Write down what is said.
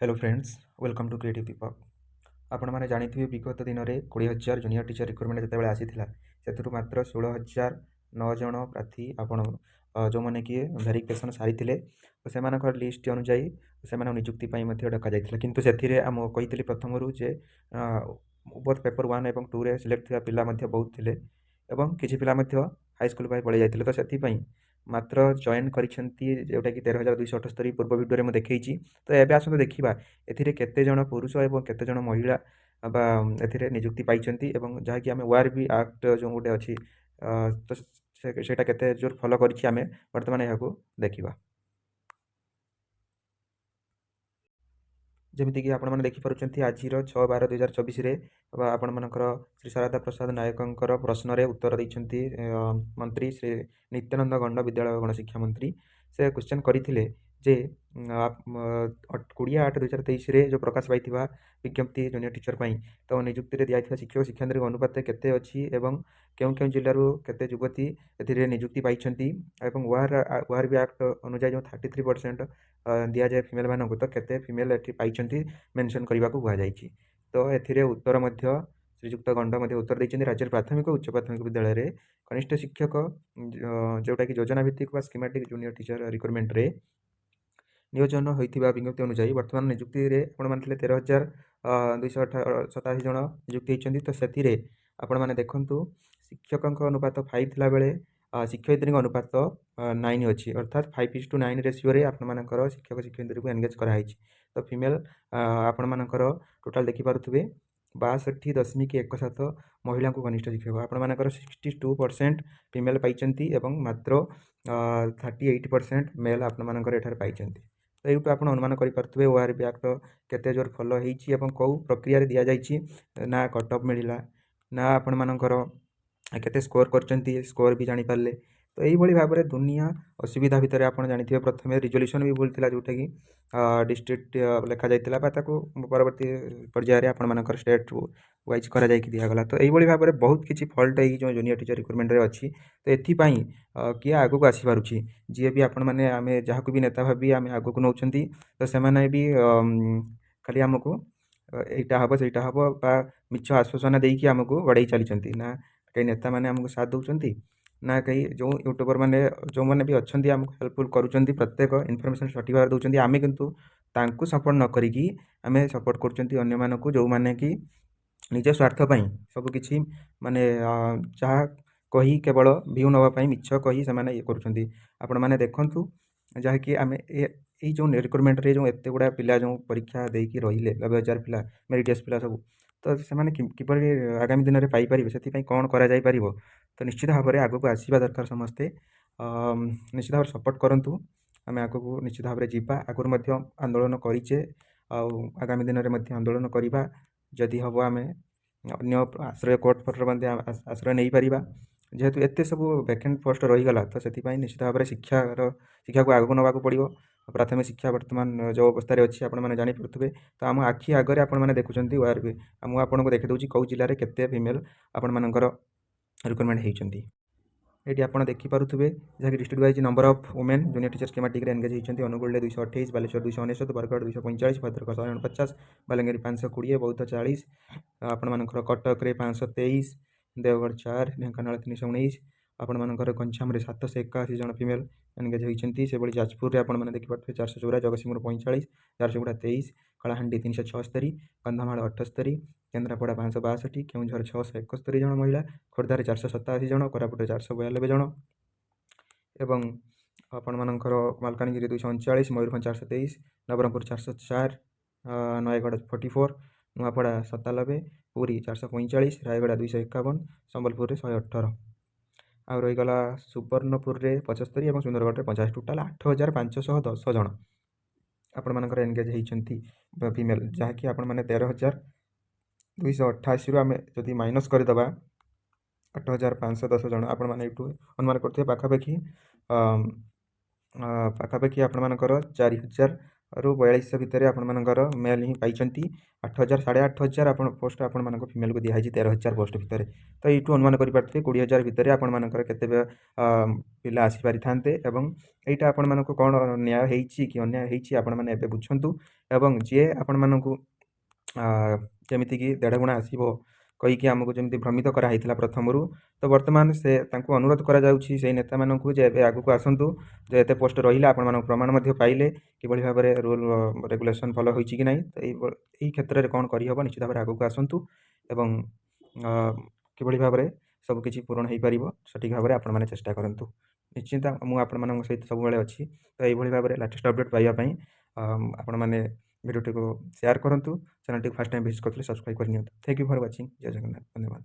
Hello friends, welcome to creative Deepak. आपने जानिथिबे विगत दिन में 20,000 जूनियर टीचर रिक्रुटमेंट जितेबाला आसीथिला सेथुरु मात्र 16,009 जन प्रार्थी आपण जो मैंने कि वेरिफिकेशन सारी तो से लिस्ट अनुजाई से निजुक्ति डका जाइथिला किंतु सेथिरे आम कही प्रथम जे बोथ पेपर 1 और 2 रे सिलेक्ट थिबा पिला बहुत थिले एवं किछि पिला हाई स्कूल पढ़ी जाइथिले तो से मात्र जॉइन करिसेंती जोटा कि 13,278 पूर्व भिडियो में देखी। तो एबे आसंतु देखिबा एथिरे केते जण पुरुष एवं केते जण महिला बा एथिरे नियुक्ति पाइछंती एवं जहाँकि आम ORB एक्ट जो गोटे अच्छी तो सेटा केते जोर फॉलो करिछि आमे वर्तमान यहाँ देखिबा। जमीक आपने देखिपुं आज 6/12/2024 आपण मनकर श्री शारदा प्रसाद नायकों प्रश्न उत्तर देते मंत्री श्री नित्यानंद गंड विद्यालय गणशिक्षा मंत्री से क्वेश्चन करते जे 20/8/2023 जो प्रकाश पाई विज्ञप्ति जूनियर टीचर पाई तो निजुक्ति में दिखाई शिक्षक शिक्षांत्री अनुपात केते अच्छी एवं क्यों क्यों जिलूर केते युवती ए निजुक्ति पाई ORB एक्ट अनुजाई जो 33% दि जाए फिमेल मानक तो केते फिमेल एटी पाई मेंशन करने को कहुई। तो ए उत्तर श्रीजुक्त गंड उत्तर देते राज्य प्राथमिक उच्च प्राथमिक विद्यालय कनिष्ठ शिक्षक जोटा कि योजना भित्तिक स्कीमेटिक जूनियर टीचर रिक्रुटमेंट रे नियोजन होता विज्ञप्ति अनुजाई बर्तमान निजुक्ति आपने 13,287 जन निजुक्ति होती। तो से आपने देखु शिक्षकों अनुपात 5 थिला बेले शिक्षयित्री अनुपात 9 अच्छी अर्थात 5:9 रेसीओ आपर शिक्षक शिक्षयित्री को एंगेज कराई। तो फिमेल आपण मानकर टोटाल देखिपे 62.17 महिला को कनिष्ठ शिक्षक आपर 62% फिमेल पाई मात्र 38% मेल आपर पाई। तो यूँ आप अनुमान करेंगे ORB एक्ट केते जोर फॉलो होती कौ प्रक्रिया दि जाए ना कटअफ मिलला ना आपण मानकर केते स्कोर कर स्कोर भी जानीपारे। तो यही भाव में दुनिया असुविधा भितर आप जानते हैं प्रथम रिजोल्यूशन भी भूल जोटा कि डिस्ट्रिक्ट लिखा जाता परवर्ती पर्यायर आपर स्टेट वाइज करा दिगला। तो यही भाव में बहुत किसी फल्ट है जो जूनियर टीचर रिक्रुटमेंट अच्छी। तो ये किए आग को आसपारे जी भी आपण मैंने आम जहाँ भी नेता भावी आम आग को नौ तो से भी खाली आमको यहाँ हम से हम मिछ आश्वासन देकी आमको गड़े चली ना कई नेता मैंने आमको साथ दौरान ना कहीं जो यूट्यूबर मैंने जो मैंने भी अच्छा आमको हेल्पफुल करुँच प्रत्येक इनफर्मेशन सठिक भाव दौरान आम कितु सपोर्ट न करी आम सपोर्ट कर जो मैंने कि निज स्वार्थपाई सबकि माने जहाँ कही केवल व्यू नापी मिछ कही से ये कर देखु जहाँकि आम ये जो रिक्रुटमेंट रे जो एत गुड़ा पिला जो परीक्षा देकी रहिले 90,000 पिला मेरिटियस पिला सब तो से किपर आगामी दिन में पाइपर से कौन कर तो निश्चित भाव में आग को आसवा दरकार समस्ते निश्चित भाव सपोर्ट करूँ आम आग को निश्चित भाव में जावा आगुरी आंदोलन करेचे आगामी दिन में आंदोलन करवा जदि हम आम अन्य आश्रय कोर्ट फटर आश्रय नहीं पार जेहेतु एत सब वैकेंट पोस्ट रहीगला तो से निश्चित भाव में शिक्षा को आगू नवा पड़ो प्राथमिक शिक्षा बर्तमान जो अवस्था अच्छी आपने जानीपे। तो आम आखि आगे आपने देखुं ORB आपको देखीदे कौ जिले में केते फिमेल आपण मानकर रिक्रुटमेंट होती। ये आप देखिपे जहाँकि district wise number of women junior teacher schematic engage होती अनुगुल 228 बालेश्वर 299 बरगढ़ 245 भद्रक 150 बालांगीर 520 बौद्ध 40 आपर कटक 523 देवगढ़ 4 ढेंकानाल 319 आपर गंजाम 781 जन फिमेल एंगेज होती। से भाई जाजपुर में देखिए 414 जगतसिंहपुर 45 झारसुगुड़ा 23 कलाहांडी 376 कंधमाल 78 केन्द्रापड़ा 562 केउझर 671 जन महिला खोर्धार 487 जन कोरापुट 492 जन एवं आपण मानकर मालकानगिरी 239 मयूरभंज 423 नवरंगपुर 404 नयगढ़ 44 नुआपड़ा 97 पुरी 445 रायगढ़ 251 संबलपुर 118 आ रहीगला सुवर्णपुर में 75 और सुंदरगढ़ में 50 टोटाल 8,510 जन आपण मानकर एंगेज होती फिमेल जहाँकि आपण मैंने 13,288 आम जदि माइनस करदे 8,510 जन आपण मैंने अनुमान करते पाखापाखि आपण मानकर 4,000 ରୁ 4200 ଭିତରେ ଆପଣମାନଙ୍କର ମେଲ୍ ହିଁ ପାଇଛନ୍ତି। 8000 8500 ଆପଣ ପୋଷ୍ଟ ଆପଣମାନଙ୍କ ଫିମେଲ୍କୁ ଦିଆହେଇଛି 13000 ପୋଷ୍ଟ ଭିତରେ। ତ ଏଇଠୁ ଅନୁମାନ କରିପାରୁଥିବେ 20000 ଭିତରେ ଆପଣମାନଙ୍କର କେତେ ପିଲା ଆସିପାରିଥାନ୍ତେ ଏବଂ ଏଇଟା ଆପଣମାନଙ୍କୁ କ'ଣ ନ୍ୟାୟ ହେଇଛି କି ଅନ୍ୟାୟ ହେଇଛି ଆପଣମାନେ ଏବେ ବୁଝନ୍ତୁ। ଏବଂ ଯିଏ ଆପଣମାନଙ୍କୁ ଯେମିତିକି 1.5 ଗୁଣା ଆସିବ କହିକି ଆମକୁ ଯେମିତି ଭ୍ରମିତ କରାହେଇଥିଲା ପ୍ରଥମରୁ, ତ ବର୍ତ୍ତମାନ ତାଙ୍କୁ ଅନୁରୋଧ କରାଯାଉଛି ସେଇ ନେତାମାନଙ୍କୁ ଯେ ଏବେ ଆଗକୁ ଆସନ୍ତୁ, ଯେ ଏତେ ପୋଷ୍ଟ ରହିଲା ଆପଣମାନଙ୍କୁ ପ୍ରମାଣ ମଧ୍ୟ ପାଇଲେ କିଭଳି ଭାବରେ ରୁଲ୍ ରେଗୁଲେସନ୍ ଫଲୋ ହୋଇଛି କି ନାହିଁ। ତ ଏଇ କ୍ଷେତ୍ରରେ କ'ଣ କରିହେବ ନିଶ୍ଚିତ ଭାବରେ ଆଗକୁ ଆସନ୍ତୁ ଏବଂ କିଭଳି ଭାବରେ ସବୁକିଛି ପୂରଣ ହୋଇପାରିବ ସଠିକ୍ ଭାବରେ ଆପଣମାନେ ଚେଷ୍ଟା କରନ୍ତୁ। ନିଶ୍ଚିନ୍ତ ମୁଁ ଆପଣମାନଙ୍କ ସହିତ ସବୁବେଳେ ଅଛି। ତ ଏଇଭଳି ଭାବରେ ଲାଟେଷ୍ଟ ଅପଡ଼େଟ୍ ପାଇବା ପାଇଁ ଆପଣମାନେ ଭିଡ଼ିଓଟିକୁ ସେୟାର କରନ୍ତୁ। ଚ୍ୟାନେଲଟିକୁ ଫାର୍ଷ୍ଟ ଟାଇମ୍ ଭିଜିଟ୍ କରିଥିଲେ ସବସ୍କ୍ରାଇବ୍ କରିନିଅନ୍ତୁ। Thank you for watching. ଜୟ ଜଗନ୍ନାଥ। ଧନ୍ୟବାଦ।